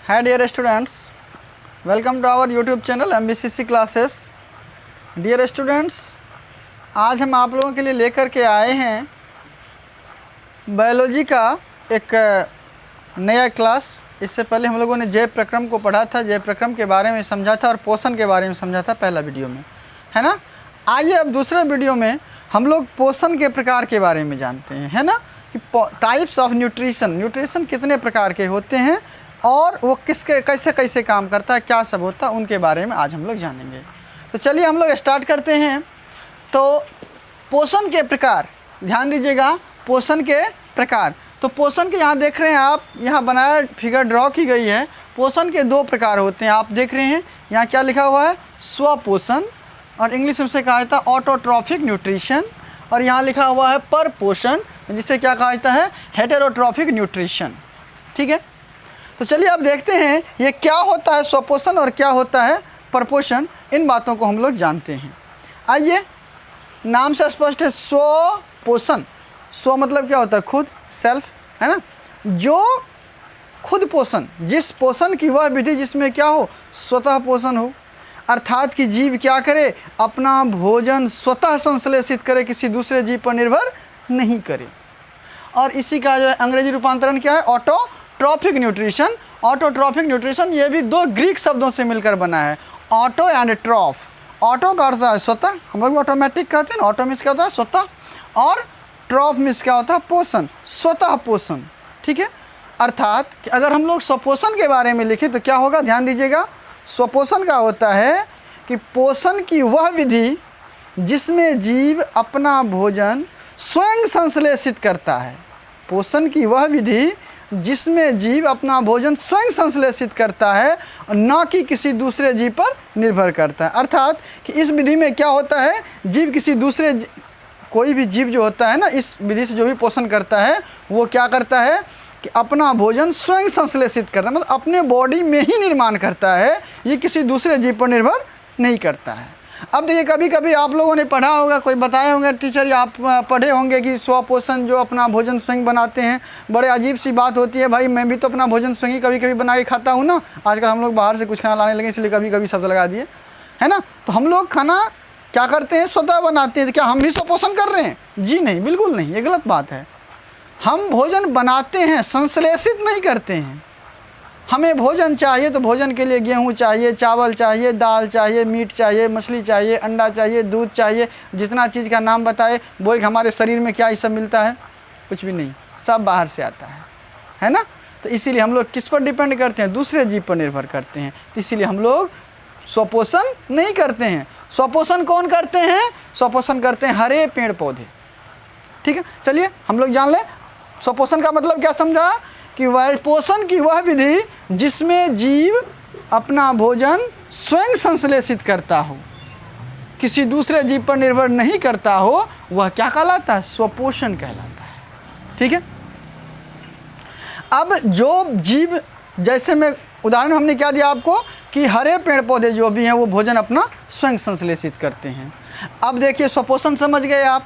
Hi dear students, welcome to our YouTube channel MBCC classes। Dear students, आज हम आप लोगों के लिए लेकर के आए हैं बायोलॉजी का एक नया क्लास। इससे पहले हम लोगों ने जैव प्रक्रम को पढ़ा था, जैव प्रक्रम के बारे में समझा था और पोषण के बारे में समझा था पहला वीडियो में, है ना। आइए अब दूसरे वीडियो में हम लोग पोषण के प्रकार के बारे में जानते हैं, है ना, कि टाइप्स ऑफ न्यूट्रिशन कितने प्रकार के होते हैं और वो किसके कैसे कैसे काम करता है, क्या सब होता है, उनके बारे में आज हम लोग जानेंगे। तो चलिए हम लोग स्टार्ट करते हैं। तो पोषण के प्रकार, ध्यान दीजिएगा, पोषण के प्रकार। तो पोषण के यहाँ देख रहे हैं आप, यहाँ बनाया फिगर ड्रॉ की गई है। पोषण के दो प्रकार होते हैं, आप देख रहे हैं यहाँ क्या लिखा हुआ है, स्वपोषण, और इंग्लिश में से कहा जाता है ऑटोट्रॉफिक न्यूट्रिशन, और यहाँ लिखा हुआ है परपोषण, जिसे क्या कहा जाता है, हेटेरोट्रॉफिक न्यूट्रिशन। ठीक है, तो चलिए अब देखते हैं ये क्या होता है स्वपोषण और क्या होता है परपोषण। इन बातों को हम लोग जानते हैं। आइए, नाम से स्पष्ट है, स्वपोषण। स्व मतलब क्या होता है, खुद, सेल्फ, है ना। जो खुद पोषण, जिस पोषण की वह विधि जिसमें क्या हो, स्वतः पोषण हो, अर्थात कि जीव क्या करे, अपना भोजन स्वतः संश्लेषित करे, किसी दूसरे जीव पर निर्भर नहीं करे। और इसी का जो है अंग्रेजी रूपांतरण क्या है, ऑटोट्रॉफिक न्यूट्रिशन। ऑटोट्रॉफिक न्यूट्रिशन ये भी दो ग्रीक शब्दों से मिलकर बना है, ऑटो एंड ट्रॉफ। ऑटो का अर्थ है स्वतः, हम लोग ऑटोमेटिक कहते हैं, ऑटो मीन्स क्या होता है, स्वतः, और ट्रॉफ मीन्स क्या होता है, पोषण, स्वतः पोषण। ठीक है, अर्थात कि अगर हम लोग स्वपोषण के बारे में लिखें तो क्या होगा, ध्यान दीजिएगा। स्वपोषण का होता है कि पोषण की वह विधि जिसमें जीव अपना भोजन स्वयं संश्लेषित करता है। पोषण की वह विधि जिसमें जीव अपना भोजन स्वयं संश्लेषित करता है, न कि किसी दूसरे जीव पर निर्भर करता है। अर्थात कि इस विधि में क्या होता है, जीव किसी दूसरे, कोई भी जीव जो होता है ना, इस विधि से जो भी पोषण करता है वो क्या करता है कि अपना भोजन स्वयं संश्लेषित करता है, मतलब अपने बॉडी में ही निर्माण करता है, ये किसी दूसरे जीव पर निर्भर नहीं करता है। अब देखिए, कभी कभी आप लोगों ने पढ़ा होगा, कोई बताए होंगे टीचर, या आप पढ़े होंगे कि स्वपोषण जो अपना भोजन स्वयं बनाते हैं। बड़े अजीब सी बात होती है, भाई मैं भी तो अपना भोजन स्वयं ही कभी कभी बना के खाता हूँ ना। आजकल हम लोग बाहर से कुछ खाना लाने लगे, इसलिए कभी कभी शब्द लगा दिए, है ना। तो हम लोग खाना क्या करते हैं, स्वतः बनाते हैं। तो क्या हम भी स्वपोषण कर रहे हैं? जी नहीं, बिल्कुल नहीं, ये गलत बात है। हम भोजन बनाते हैं, संश्लेषित नहीं करते हैं। हमें भोजन चाहिए तो भोजन के लिए गेहूँ चाहिए, चावल चाहिए, दाल चाहिए, मीट चाहिए, मछली चाहिए, अंडा चाहिए, दूध चाहिए, जितना चीज़ का नाम बताए, बोल हमारे शरीर में क्या ये सब मिलता है, कुछ भी नहीं, सब बाहर से आता है ना। तो इसीलिए हम लोग किस पर डिपेंड करते हैं, दूसरे जीव पर निर्भर करते हैं। इसीलिए हम लोग स्वपोषण नहीं करते हैं। स्वपोषण कौन करते हैं, स्वपोषण करते हैं हरे पेड़ पौधे। ठीक है, चलिए हम लोग जान लें स्वपोषण का मतलब क्या समझा, कि वह पोषण की वह विधि जिसमें जीव अपना भोजन स्वयं संश्लेषित करता हो, किसी दूसरे जीव पर निर्भर नहीं करता हो, वह क्या कहलाता है, स्वपोषण कहलाता है। ठीक है, अब जो जीव, जैसे मैं उदाहरण हमने क्या दिया आपको, कि हरे पेड़ पौधे जो भी हैं वो भोजन अपना स्वयं संश्लेषित करते हैं। अब देखिए स्वपोषण समझ गए आप।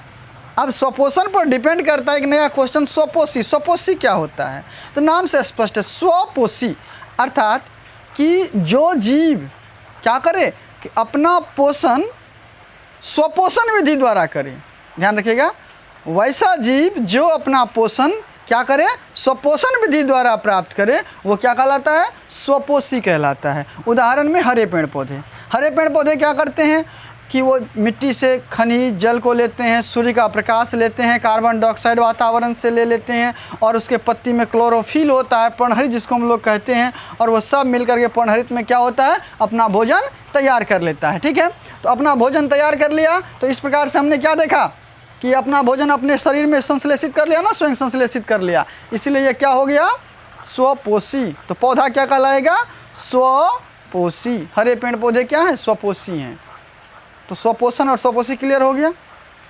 अब स्वपोषण पर डिपेंड करता है एक नया क्वेश्चन, स्वपोषी। स्वपोषी क्या होता है, तो नाम से स्पष्ट है, स्वपोषी, अर्थात कि जो जीव क्या करे, कि अपना पोषण स्वपोषण विधि द्वारा करे। ध्यान रखिएगा, वैसा जीव जो अपना पोषण क्या करे, स्वपोषण विधि द्वारा प्राप्त करे, वो क्या कहलाता है, स्वपोषी कहलाता है। उदाहरण में हरे पेड़ पौधे। हरे पेड़ पौधे क्या करते हैं कि वो मिट्टी से खनिज जल को लेते हैं, सूर्य का प्रकाश लेते हैं, कार्बन डाइऑक्साइड वातावरण से ले लेते हैं, और उसके पत्ती में क्लोरोफिल होता है, पर्णहरित जिसको हम लोग कहते हैं, और वो सब मिलकर के पर्णहरित में क्या होता है, अपना भोजन तैयार कर लेता है। ठीक है, तो अपना भोजन तैयार कर लिया, तो इस प्रकार से हमने क्या देखा कि अपना भोजन अपने शरीर में संश्लेषित कर लिया ना, स्वयं संश्लेषित कर लिया, इसलिए ये क्या हो गया, स्वपोषी। तो पौधा क्या कहलाएगा, स्वपोषी। हरे पेड़ पौधे क्या हैं, स्वपोषी हैं। तो स्वपोषण और स्वपोषी क्लियर हो गया।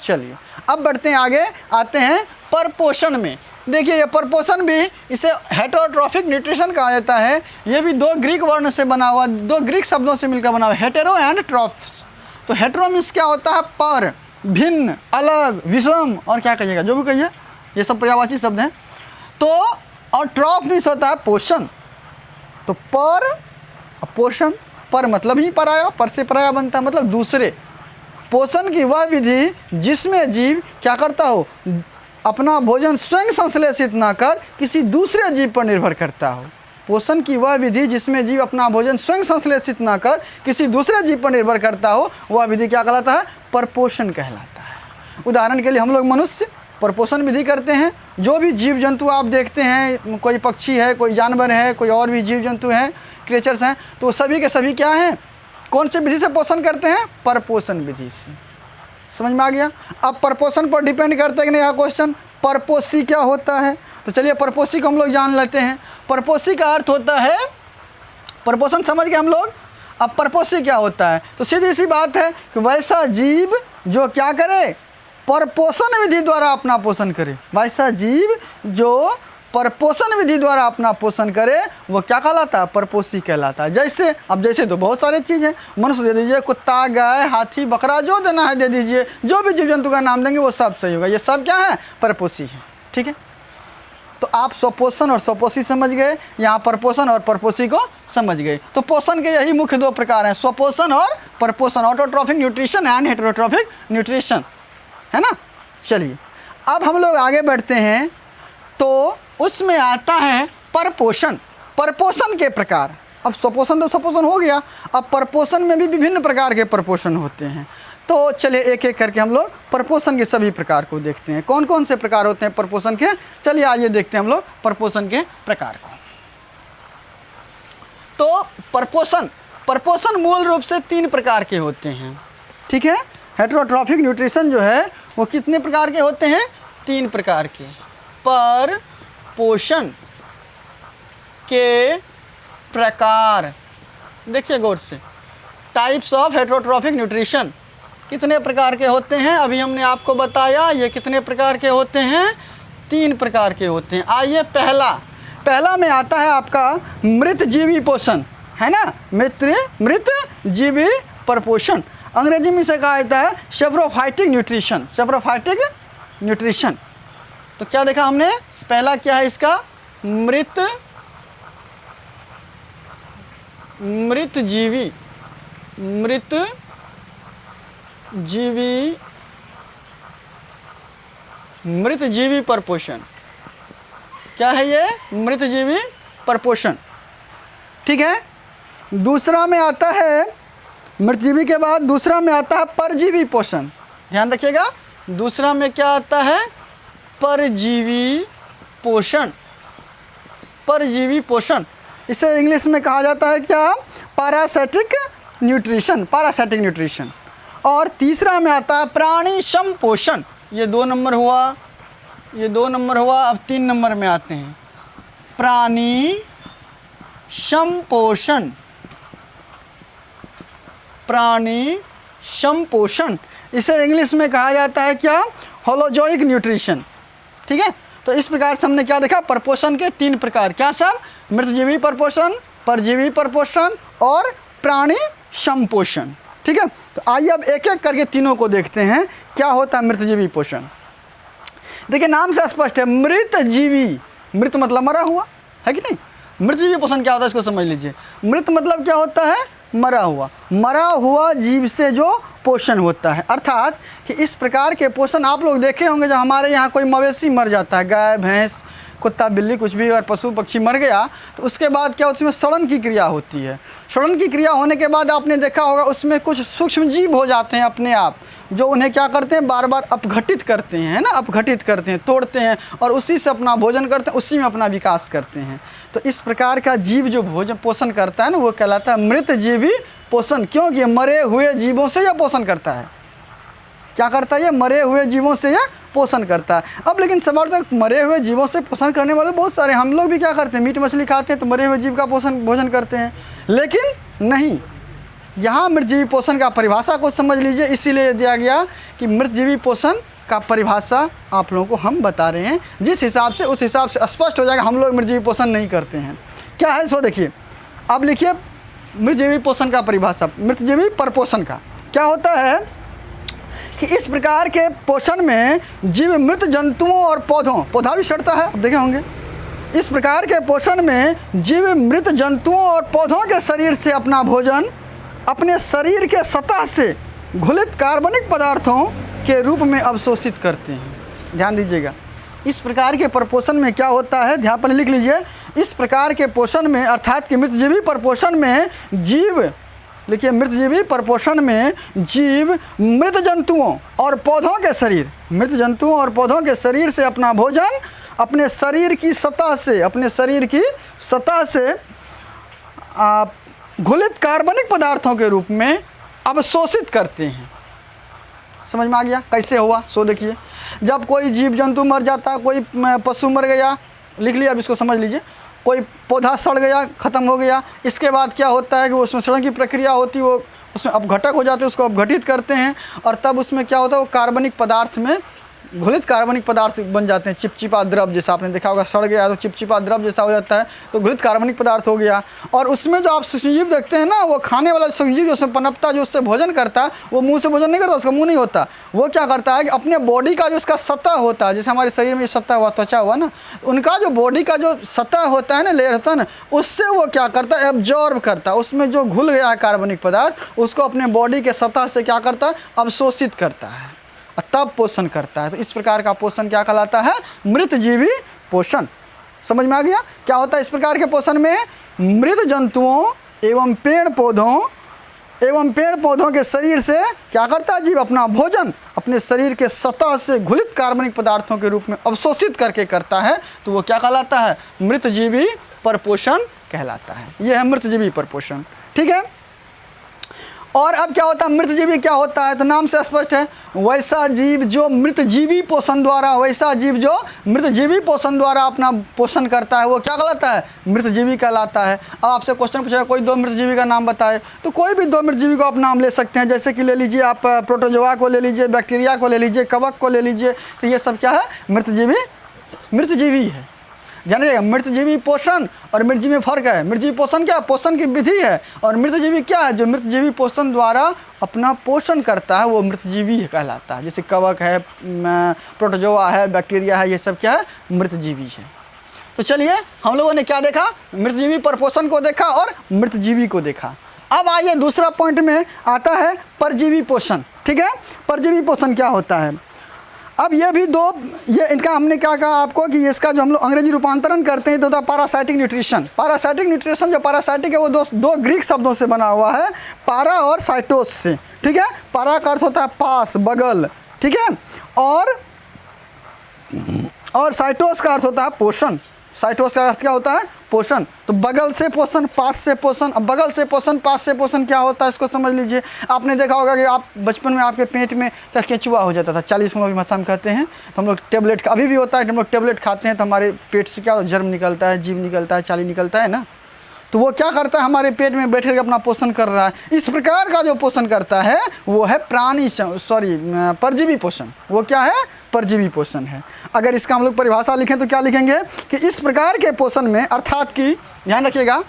चलिए अब बढ़ते हैं आगे, आते हैं परपोषण में। देखिए ये परपोषण भी, इसे हेटेरोट्रॉफिक न्यूट्रिशन कहा जाता है। ये भी दो ग्रीक वर्ण से बना हुआ, दो ग्रीक शब्दों से मिलकर बना हुआ, हेटेरो एंड ट्रॉफ्स। तो हेटेरो मीन्स क्या होता है, पर, भिन्न, अलग, विषम, और क्या कहिएगा, जो भी कहिए, ये सब पर्यायवाची शब्द हैं। तो और ट्रॉफ मीन्स होता है पोषण। तो पर पोषण, पर मतलब ही पराया, पर से पराया बनता है मतलब दूसरे। पोषण की वह विधि जिसमें जीव क्या करता हो, अपना भोजन स्वयं संश्लेषित ना कर किसी दूसरे जीव पर निर्भर करता हो। पोषण की वह विधि जिसमें जीव अपना भोजन स्वयं संश्लेषित ना कर किसी दूसरे जीव पर निर्भर करता हो, वह विधि क्या कहलाता है, परपोषण कहलाता है। उदाहरण के लिए हम लोग मनुष्य परपोषण विधि करते हैं। जो भी जीव जंतु आप देखते हैं, कोई पक्षी है, कोई जानवर है, कोई और भी जीव जंतु हैं, क्रिएचर्स हैं, तो सभी के सभी क्या हैं, कौन से विधि से पोषण करते हैं, परपोषण विधि से। समझ में आ गया। अब परपोषण पर डिपेंड करता है कि नहीं यह क्वेश्चन, परपोषी क्या होता है। तो चलिए परपोषी को हम लोग जान लेते हैं। परपोषी का अर्थ होता है, परपोषण समझ गए हम लोग। अब परपोषी क्या होता है, तो सीधी सी बात है कि वैसा जीव जो क्या करे, परपोषण विधि द्वारा अपना पोषण करे। वैसा जीव जो परपोषण विधि द्वारा अपना पोषण करे वो क्या कहलाता है, परपोषी कहलाता है। जैसे अब जैसे तो बहुत सारे चीज़ हैं, मनुष्य दे दीजिए, कुत्ता, गाय, हाथी, बकरा, जो देना है दे दीजिए, जो भी जीव जंतु का नाम देंगे वो सब सही होगा। ये सब क्या है, परपोषी है। ठीक है, तो आप स्वपोषण और स्वपोषी समझ गए, यहाँ परपोषण और परपोषी को समझ गए। तो पोषण के यही मुख्य दो प्रकार हैं, स्वपोषण और परपोषण, autotrophic nutrition and heterotrophic nutrition, है ना। चलिए अब हम लोग आगे बढ़ते हैं, तो उसमें आता है परपोषण। परपोषण के प्रकार, अब स्वपोषण तो स्वपोषण हो गया, अब परपोषण में भी विभिन्न प्रकार के परपोषण होते हैं। तो चलिए एक एक करके हम लोग परपोषण के सभी प्रकार को देखते हैं, कौन कौन से प्रकार होते हैं परपोषण के। चलिए आइए देखते हैं हम लोग परपोषण के प्रकार को। तो परपोषण मूल रूप से 3 प्रकार के होते हैं। ठीक है, हेटेरोट्रॉफिक न्यूट्रिशन जो है वो कितने प्रकार के होते हैं, 3 प्रकार के। परपोषण के प्रकार देखिए गौर से, टाइप्स ऑफ हेटेरोट्रॉफिक न्यूट्रिशन कितने प्रकार के होते हैं, अभी हमने आपको बताया ये कितने प्रकार के होते हैं, 3 प्रकार के होते हैं। आइए पहला में आता है आपका मृत जीवी पोषण, है ना, मृत जीवी परपोषण। अंग्रेजी में इसे कहा जाता है सेप्रोफाइटिक न्यूट्रिशन, सेप्रोफाइटिक न्यूट्रिशन। तो क्या देखा हमने, पहला क्या है इसका, मृत जीवी परपोषण। क्या है ये, मृत जीवी परपोषण। ठीक है, दूसरा में आता है, मृतजीवी के बाद दूसरा में आता है परजीवी पोषण। ध्यान रखिएगा, दूसरा में क्या आता है, परजीवी पोषण। परजीवी पोषण, इसे इंग्लिश में कहा जाता है क्या, पैरासिटिक न्यूट्रिशन। और तीसरा में आता है प्राणी संपोषण। ये 2 नंबर हुआ, अब 3 नंबर में आते हैं प्राणी संपोषण। इसे इंग्लिश में कहा जाता है क्या, होलोजोइक न्यूट्रिशन। ठीक है, तो इस प्रकार से हमने क्या देखा, परपोषण के 3 प्रकार, क्या सब, मृतजीवी परपोषण, परजीवी परपोषण और प्राणी संपोषण। ठीक है, तो आइए अब एक एक करके तीनों को देखते हैं क्या होता है मृतजीवी पोषण। देखिए नाम से स्पष्ट है, मृतजीवी, मृत मतलब मरा हुआ, है कि नहीं। मृतजीवी पोषण क्या होता है इसको समझ लीजिए। मृत मतलब क्या होता है, मरा हुआ जीव से जो पोषण होता है। अर्थात कि इस प्रकार के पोषण आप लोग देखे होंगे, जब हमारे यहाँ कोई मवेशी मर जाता है, गाय, भैंस, कुत्ता, बिल्ली, कुछ भी और पशु पक्षी मर गया, तो उसके बाद क्या उसमें सड़न की क्रिया होती है। सड़न की क्रिया होने के बाद आपने देखा होगा उसमें कुछ सूक्ष्म जीव हो जाते हैं अपने आप, जो उन्हें क्या करते हैं, बार बार अपघटित करते हैं, है ना, अपघटित करते हैं, तोड़ते हैं और उसी से अपना भोजन करते हैं, उसी में अपना विकास करते हैं। तो इस प्रकार का जीव जो भोजन पोषण करता है ना, वो कहलाता है मृतजीवी पोषण। क्योंकि मरे हुए जीवों से यह पोषण करता है। क्या करता है, ये मरे हुए जीवों से यह पोषण करता है। अब लेकिन सवाल तक मरे हुए जीवों से पोषण करने वाले बहुत सारे, हम लोग भी क्या करते हैं, मीट मछली खाते हैं तो मरे हुए जीव का भोजन करते हैं, लेकिन नहीं, यहाँ मृतजीवी पोषण का परिभाषा को समझ लीजिए। इसीलिए दिया गया कि मृतजीवी पोषण का परिभाषा आप लोगों को हम बता रहे हैं, जिस हिसाब से उस हिसाब से स्पष्ट हो जाएगा हम लोग मृतजीवी पोषण नहीं करते हैं। क्या है सो देखिए, अब लिखिए मृतजीवी पोषण का परिभाषा, मृतजीवी परपोषण का क्या होता है कि इस प्रकार के पोषण में जीव मृत जंतुओं और पौधा भी सड़ता है, आप देखे होंगे, इस प्रकार के पोषण में जीव मृत जंतुओं और पौधों के शरीर से अपना भोजन अपने शरीर के सतह से घुलित कार्बनिक पदार्थों के रूप में अवशोषित करते हैं। ध्यान दीजिएगा, इस प्रकार के परपोषण में क्या होता है, ध्यान पर लिख लीजिए। इस प्रकार के पोषण में अर्थात कि मृतजीवी परपोषण में जीव, लिखिए, मृतजीवी परपोषण में जीव मृत जंतुओं और पौधों के शरीर, मृत जंतुओं और पौधों के शरीर से अपना भोजन अपने शरीर की सतह से, अपने शरीर की सतह से घुलित कार्बनिक पदार्थों के रूप में अवशोषित करते हैं। समझ में आ गया कैसे हुआ? सो देखिए, जब कोई जीव जंतु मर जाता, कोई पशु मर गया, लिख लिया, अब इसको समझ लीजिए, कोई पौधा सड़ गया, ख़त्म हो गया, इसके बाद क्या होता है कि उसमें सड़न की प्रक्रिया होती है, वो उसमें अपघटक हो जाते हैं, उसको अपघटित करते हैं और तब उसमें क्या होता है, वो कार्बनिक पदार्थ में घुलित कार्बनिक पदार्थ बन जाते हैं। चिपचिपा द्रव, जैसा आपने देखा होगा, सड़ गया तो चिपचिपा द्रव जैसा हो जाता है, तो घुलित कार्बनिक पदार्थ हो गया। और उसमें जो आप सूक्ष्मजीव देखते हैं ना, वो खाने वाला सूक्ष्मजीव जो उसमें पनपता, जो उससे भोजन करता है, वो मुंह से भोजन नहीं करता, उसका मुंह नहीं होता। वो क्या करता है कि अपने बॉडी का जो उसका सतह होता है, जैसे हमारे शरीर में सतह हुआ, त्वचा हुआ ना, उनका जो बॉडी का जो सतह होता है ना, लेयर होता है ना, उससे वो क्या करता है, एब्जॉर्ब करता है। उसमें जो घुल गया है कार्बनिक पदार्थ, उसको अपने बॉडी के सतह से क्या करता है, अवशोषित करता है, तब पोषण करता है। तो इस प्रकार का पोषण क्या कहलाता है, मृतजीवी पोषण। समझ में आ गया क्या होता है? इस प्रकार के पोषण में मृत जंतुओं एवं पेड़ पौधों के शरीर से क्या करता है जीव, अपना भोजन अपने शरीर के सतह से घुलित कार्बनिक पदार्थों के रूप में अवशोषित करके करता है, तो वो क्या कहलाता है, मृतजीवी परपोषण कहलाता है। यह है मृतजीवी परपोषण। ठीक है, और अब क्या होता है, मृतजीवी क्या होता है, तो नाम से स्पष्ट है, वैसा जीव जो मृतजीवी पोषण द्वारा, वैसा जीव जो मृतजीवी पोषण द्वारा अपना पोषण करता है, वो क्या कहलाता है, मृतजीवी कहलाता है। अब आपसे क्वेश्चन पूछेगा कोई दो मृतजीवी का नाम बताए, तो कोई भी दो मृतजीवी को आप नाम ले सकते हैं। जैसे कि ले लीजिए आप प्रोटोजोआ को ले लीजिए, बैक्टीरिया को ले लीजिए, कवक को ले लीजिए, तो ये सब क्या है, मृतजीवी है। ध्यान रखिएगा, मृतजीवी पोषण और मृतजीवी में फर्क है। मृतजीवी पोषण क्या है, पोषण की विधि है, और मृतजीवी क्या है, जो मृतजीवी पोषण द्वारा अपना पोषण करता है, वो मृतजीवी कहलाता है। जैसे कवक है, प्रोटोजोआ है, बैक्टीरिया है, ये सब क्या है, मृतजीवी है। तो चलिए, हम लोगों ने क्या देखा, मृतजीवी परपोषण को देखा और मृतजीवी को देखा। अब आइए दूसरा पॉइंट में आता है परजीवी पोषण। ठीक है, परजीवी पोषण क्या होता है। अब ये भी दो, ये इनका हमने क्या कहा आपको कि इसका जो हम लोग अंग्रेजी रूपांतरण करते हैं तो होता है पैरासाइटिक न्यूट्रिशन। पैरासाइटिक न्यूट्रिशन जो पैरासाइटिक है वो दो ग्रीक शब्दों से बना हुआ है, पारा और साइटोस से। ठीक है, पारा का अर्थ होता है पास, बगल। ठीक है, और साइटोस का अर्थ होता है पोषण। साइटोस का अर्थ क्या होता है, पोषण। तो बगल से पोषण, पास से पोषण। अब बगल से पोषण, पास से पोषण क्या होता है, इसको समझ लीजिए। आपने देखा होगा कि आप बचपन में आपके पेट में क्या केंचुआ हो जाता था, 40 भाषा में कहते हैं, तो हम लोग टेबलेट, अभी भी होता है, हम लोग टेबलेट खाते हैं तो हमारे पेट से क्या जर्म निकलता है, जीव निकलता है, चाली निकलता है ना, तो वो क्या करता है, हमारे पेट में बैठ कर अपना पोषण कर रहा है। इस प्रकार का जो पोषण करता है वो है परजीवी पोषण। वो क्या है, परजीवी पोषण है। अगर इसका हम लोग परिभाषा लिखें तो क्या लिखेंगे कि इस प्रकार के पोषण में, अर्थात कि ध्यान रखिएगा,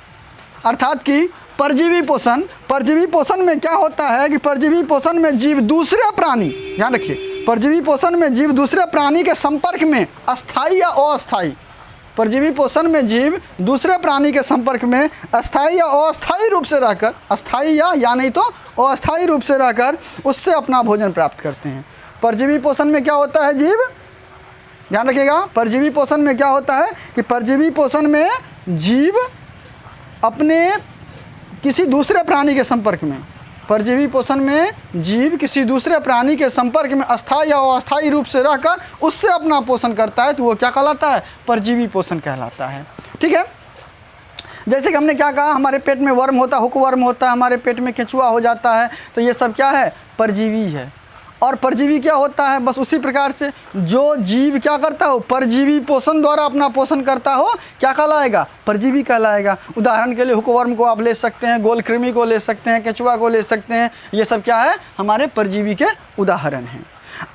अर्थात कि परजीवी पोषण में क्या होता है कि परजीवी पोषण में जीव दूसरे प्राणी, ध्यान रखिए, परजीवी पोषण में जीव दूसरे प्राणी के संपर्क में अस्थायी या अस्थायी, परजीवी पोषण में जीव दूसरे प्राणी के संपर्क में अस्थायी या अस्थायी रूप से रहकर, अस्थायी या नहीं तो अस्थायी रूप से रहकर उससे अपना भोजन प्राप्त करते हैं। परजीवी पोषण में क्या होता है जीव, ध्यान रखिएगा, परजीवी पोषण में क्या होता है कि परजीवी पोषण में जीव अपने किसी दूसरे प्राणी के संपर्क में, परजीवी पोषण में जीव किसी दूसरे प्राणी के संपर्क में अस्थायी या अस्थायी रूप से रहकर उससे अपना पोषण करता है, तो वो क्या कहलाता है, परजीवी पोषण कहलाता है। ठीक है, जैसे कि हमने क्या कहा, हमारे पेट में वर्म होता है, हुकवर्म होता है, हमारे पेट में केंचुआ हो जाता है, तो ये सब क्या है, परजीवी है। और परजीवी क्या होता है, बस उसी प्रकार से जो जीव क्या करता हो, परजीवी पोषण द्वारा अपना पोषण करता हो, क्या कहलाएगा, परजीवी कहलाएगा। उदाहरण के लिए हुकवर्म को आप ले सकते हैं, गोल कृमि को ले सकते हैं, केंचुआ को ले सकते हैं, ये सब क्या है, हमारे परजीवी के उदाहरण हैं।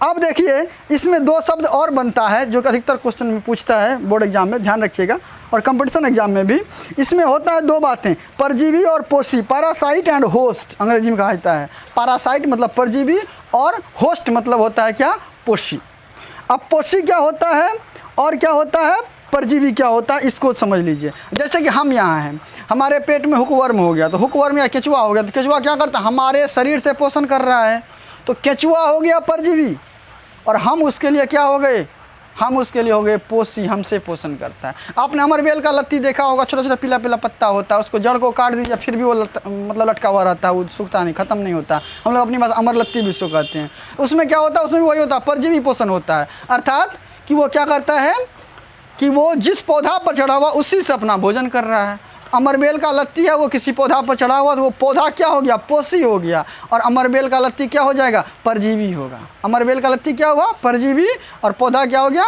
अब देखिए, इसमें दो शब्द और बनता है जो कि अधिकतर क्वेश्चन में पूछता है बोर्ड एग्जाम में, ध्यान रखिएगा, और कंपटीशन एग्जाम में भी। इसमें होता है दो बातें, परजीवी और पोषी, पैरासाइट एंड होस्ट अंग्रेजी में कहा जाता है। पैरासाइट मतलब परजीवी और होस्ट मतलब होता है क्या, पोषी। अब पोषी क्या होता है और क्या होता है परजीवी क्या होता है इसको समझ लीजिए। जैसे कि हम यहाँ हैं, हमारे पेट में हुकवर्म हो गया, तो हुकवर्म या केचुआ हो गया, तो केचुआ क्या करता है, हमारे शरीर से पोषण कर रहा है, तो केचुआ हो गया परजीवी, और हम उसके लिए क्या हो गए, हम उसके लिए हो गए पोषी, हमसे पोषण करता है। आपने अमरबेल का लत्ती देखा होगा, छोटा छोटा पीला पीला पत्ता होता है, उसको जड़ को काट दीजिए फिर भी वो मतलब लटका हुआ रहता है, वो सूखता नहीं, ख़त्म नहीं होता। हम लोग अपनी भाषा अमर लत्ती भी उसको कहते हैं। उसमें क्या होता है, उसमें भी वही होता है, परजीवी पोषण होता है। अर्थात कि वो क्या करता है कि वो जिस पौधा पर चढ़ा हुआ उसी से अपना भोजन कर रहा है। अमरबेल का लत्ती है, वो किसी पौधा पर चढ़ा हुआ, तो वो पौधा क्या हो गया, पोषी हो गया, और अमरबेल का लत्ती क्या हो जाएगा, परजीवी होगा। अमरबेल का लत्ती क्या हुआ, परजीवी, और पौधा क्या हो गया,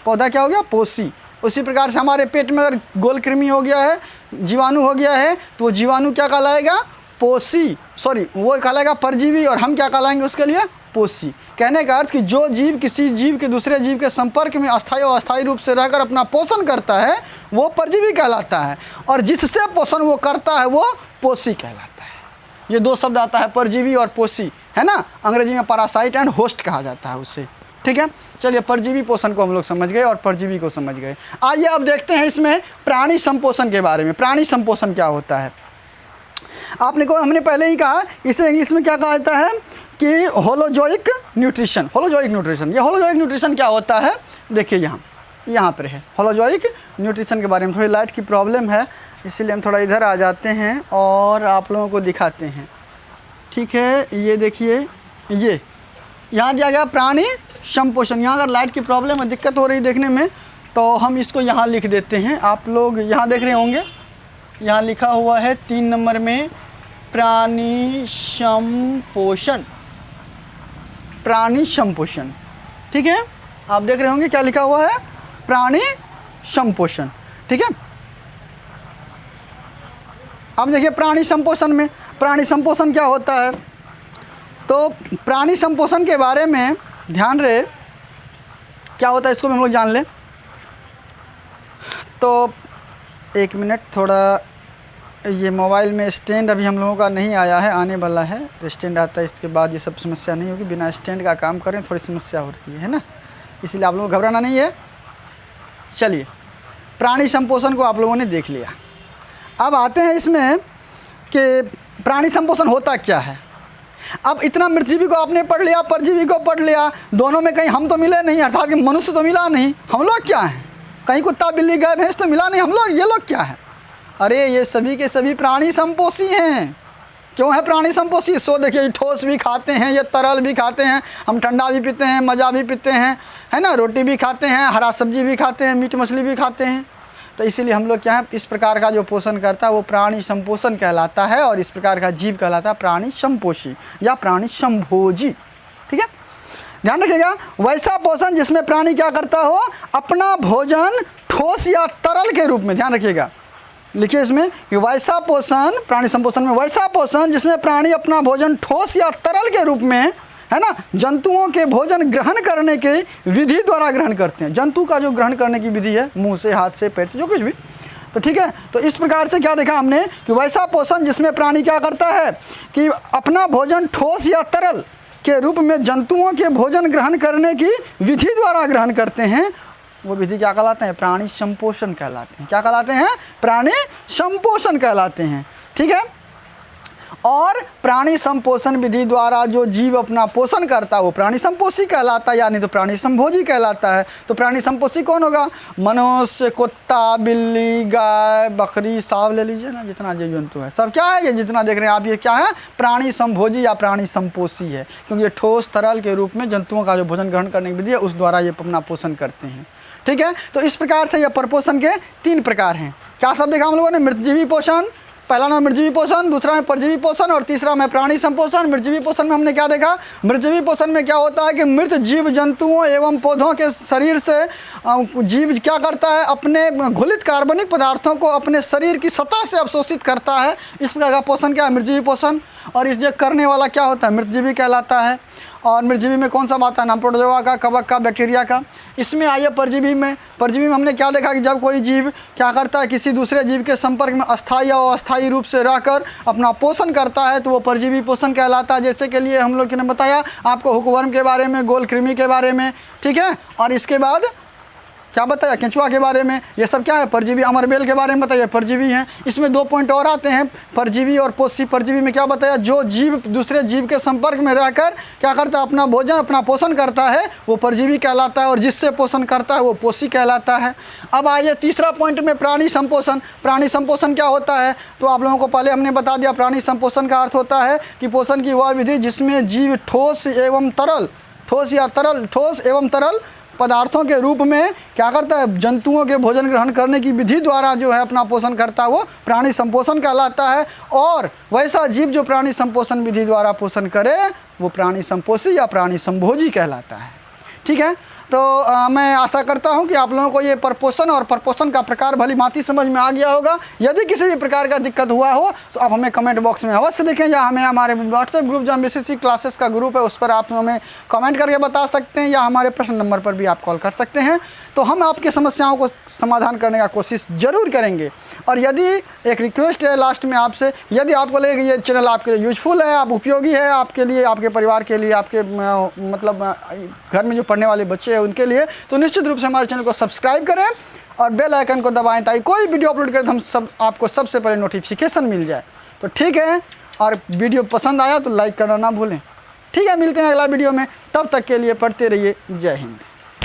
पौधा क्या हो गया, पोषी। उसी प्रकार से हमारे पेट में अगर गोल कृमि हो गया है, जीवाणु हो गया है, तो वो जीवाणु क्या कहलाएगा, पोषी, सॉरी वो कहलाएगा परजीवी, और हम क्या कहलाएंगे उसके लिए, पोषी। कहने का अर्थ कि जो जीव किसी जीव के दूसरे जीव के संपर्क में अस्थायी और अस्थायी रूप से रहकर अपना पोषण करता है वो परजीवी कहलाता है, और जिससे पोषण वो करता है वो पोषी कहलाता है। ये दो शब्द आता है, परजीवी और पोषी, है ना। अंग्रेजी में पैरासाइट एंड होस्ट कहा जाता है उसे। ठीक है, चलिए परजीवी पोषण को हम लोग समझ गए और परजीवी को समझ गए। आइए अब देखते हैं इसमें प्राणी संपोषण के बारे में। प्राणी संपोषण क्या होता है, आपने को हमने पहले ही कहा, इसे इंग्लिश में क्या कहा जाता है कि होलोजोइक न्यूट्रिशन। होलोजोइक न्यूट्रिशन, ये होलोजोइक न्यूट्रिशन क्या होता है, देखिए यहाँ पर है होलोजोइक न्यूट्रिशन के बारे में। थोड़ी लाइट की प्रॉब्लम है, इसीलिए हम थोड़ा इधर आ जाते हैं और आप लोगों को दिखाते हैं। ठीक है, ये देखिए, ये यहाँ दिया गया प्राणी संपोषण। यहाँ अगर लाइट की प्रॉब्लम है, दिक्कत हो रही देखने में, तो हम इसको यहाँ लिख देते हैं। आप लोग यहाँ देख रहे होंगे, यहाँ लिखा हुआ है 3 नंबर में प्राणी संपोषण, प्राणी संपोषण। ठीक है, आप देख रहे होंगे क्या लिखा हुआ है, प्राणी संपोषण। ठीक है, अब देखिए प्राणी संपोषण में, प्राणी संपोषण क्या होता है, तो प्राणी संपोषण के बारे में ध्यान रहे क्या होता है, इसको भी हम लोग जान लें। तो 1 मिनट, थोड़ा ये मोबाइल में स्टैंड अभी हम लोगों का नहीं आया है, आने वाला है। तो स्टैंड आता है, इसके बाद ये सब समस्या नहीं होगी। बिना स्टैंड का काम करें थोड़ी समस्या हो रही है ना, इसलिए आप लोगों को घबराना नहीं है। चलिए, प्राणी संपोषण को आप लोगों ने देख लिया। अब आते हैं इसमें कि प्राणी संपोषण होता क्या है। अब इतना मृतजीवी को आपने पढ़ लिया, परजीवी को पढ़ लिया, दोनों में कहीं हम तो मिले नहीं, अर्थात कि मनुष्य तो मिला नहीं। हम लोग क्या हैं, कहीं कुत्ता बिल्ली गाय भैंस तो मिला नहीं। हम लोग, ये लोग क्या है, अरे ये सभी के सभी प्राणी संपोषी हैं। क्यों है प्राणी संपोषी, सो देखिए, ठोस भी खाते हैं, ये तरल भी खाते हैं, हम ठंडा भी पीते हैं, मज़ा भी पीते हैं, है ना, रोटी भी खाते हैं, हरा सब्जी भी खाते हैं, मीट मछली भी खाते हैं। तो इसीलिए हम लोग क्या है, इस प्रकार का जो पोषण करता है वो प्राणी संपोषण कहलाता है, और इस प्रकार का जीव कहलाता है प्राणी संपोषी या प्राणी संभोजी। ठीक है, ध्यान रखिएगा, वैसा पोषण जिसमें प्राणी क्या करता हो, अपना भोजन ठोस या तरल के रूप में, ध्यान रखिएगा, लिखिए इसमें कि वैसा पोषण, प्राणी संपोषण में वैसा पोषण जिसमें प्राणी अपना भोजन ठोस या तरल के रूप में, है ना, जंतुओं के भोजन ग्रहण करने के विधि द्वारा ग्रहण करते हैं। जंतु का जो ग्रहण करने की विधि है, मुंह से, हाथ से, पैर से, जो कुछ भी, तो ठीक है। तो इस प्रकार से क्या देखा हमने कि वैसा पोषण जिसमें प्राणी क्या करता है कि अपना भोजन ठोस या तरल के रूप में जंतुओं के भोजन ग्रहण करने की विधि द्वारा ग्रहण करते हैं, वो विधि क्या कहलाते हैं, प्राणी संपोषण कहलाते हैं। क्या कहलाते हैं, प्राणी संपोषण कहलाते हैं। ठीक है, और प्राणी संपोषण विधि द्वारा जो जीव अपना पोषण करता है वो प्राणी संपोषी कहलाता है, यानी तो प्राणी संभोजी कहलाता है। तो प्राणी संपोषी कौन होगा, मनुष्य, कुत्ता, बिल्ली, गाय, बकरी, सांप ले लीजिए ना, जितना जीव जंतु है सब क्या है, ये जितना देख रहे हैं आप, ये क्या है, प्राणी संभोजी या प्राणी संपोषी है, क्योंकि ये ठोस तरल के रूप में जंतुओं का जो भोजन ग्रहण करने की विधि है उस द्वारा ये अपना पोषण करते हैं। ठीक है, तो इस प्रकार से यह परपोषण के 3 प्रकार हैं। क्या सब देखा हम लोगों ने, मृतजीवी पोषण, पहला नाम मृतजीवी पोषण, दूसरा में परजीवी पोषण, और तीसरा में प्राणी संपोषण। मृतजीवी पोषण में हमने क्या देखा, मृतजीवी पोषण में क्या होता है कि मृत जीव जंतुओं एवं पौधों के शरीर से जीव क्या करता है, अपने घुलित कार्बनिक पदार्थों को अपने शरीर की सतह से अवशोषित करता है। इस प्रकार का पोषण क्या है, मृतजीवी पोषण। और इस जो करने वाला क्या होता है, मृतजीवी कहलाता है। और मृतजीवी में कौन सा आता है, नाम प्रोटोजोआ का, कवक का, बैक्टीरिया का। इसमें आइए परजीवी में, परजीवी में हमने क्या देखा कि जब कोई जीव क्या करता है, किसी दूसरे जीव के संपर्क में अस्थायी और अस्थायी रूप से रहकर अपना पोषण करता है, तो वो परजीवी पोषण कहलाता है। जैसे के लिए हम लोग ने बताया आपको हुकवर्म के बारे में, गोल कृमि के बारे में। ठीक है, और इसके बाद क्या बताया, केंचुआ के बारे में, ये सब क्या है परजीवी। अमरबेल के बारे में बताइए, परजीवी हैं। इसमें 2 पॉइंट और आते हैं, परजीवी और पोषी। परजीवी में क्या बताया, जो जीव दूसरे जीव के संपर्क में रहकर क्या करता है, अपना भोजन अपना पोषण करता है, वो परजीवी कहलाता है, और जिससे पोषण करता है वो पोषी कहलाता है। अब आइए तीसरा पॉइंट में, प्राणी संपोषण। प्राणी संपोषण क्या होता है, तो आप लोगों को पहले हमने बता दिया, प्राणी संपोषण का अर्थ होता है कि पोषण की वह विधि जिसमें जीव ठोस एवं तरल पदार्थों के रूप में क्या करता है, जंतुओं के भोजन ग्रहण करने की विधि द्वारा जो है अपना पोषण करता है, वो प्राणी संपोषण कहलाता है। और वैसा जीव जो प्राणी संपोषण विधि द्वारा पोषण करे वो प्राणी संपोषी या प्राणी संभोजी कहलाता है। ठीक है, तो मैं आशा करता हूं कि आप लोगों को ये प्रपोषण और प्रपोषण का प्रकार भली भांति समझ में आ गया होगा। यदि किसी भी प्रकार का दिक्कत हुआ हो तो आप हमें कमेंट बॉक्स में अवश्य लिखें, या हमें हमारे व्हाट्सएप ग्रुप जो MBCC क्लासेस का ग्रुप है उस पर आप हमें कमेंट करके बता सकते हैं, या हमारे प्रश्न नंबर पर भी आप कॉल कर सकते हैं। तो हम आपकी समस्याओं को समाधान करने का कोशिश ज़रूर करेंगे। और यदि एक रिक्वेस्ट है लास्ट में आपसे, यदि आपको लगे कि ये चैनल आपके लिए यूजफुल है, आप उपयोगी है, आपके लिए, आपके परिवार के लिए, आपके मतलब घर में जो पढ़ने वाले बच्चे हैं उनके लिए, तो निश्चित रूप से हमारे चैनल को सब्सक्राइब करें और बेल आइकन को दबाएं, ताकि कोई वीडियो अपलोड करें तो हम आपको सबसे पहले नोटिफिकेशन मिल जाए। तो ठीक है, और वीडियो पसंद आया तो लाइक करना ना भूलें। ठीक है, मिलते हैं अगला वीडियो में, तब तक के लिए पढ़ते रहिए। जय हिंद।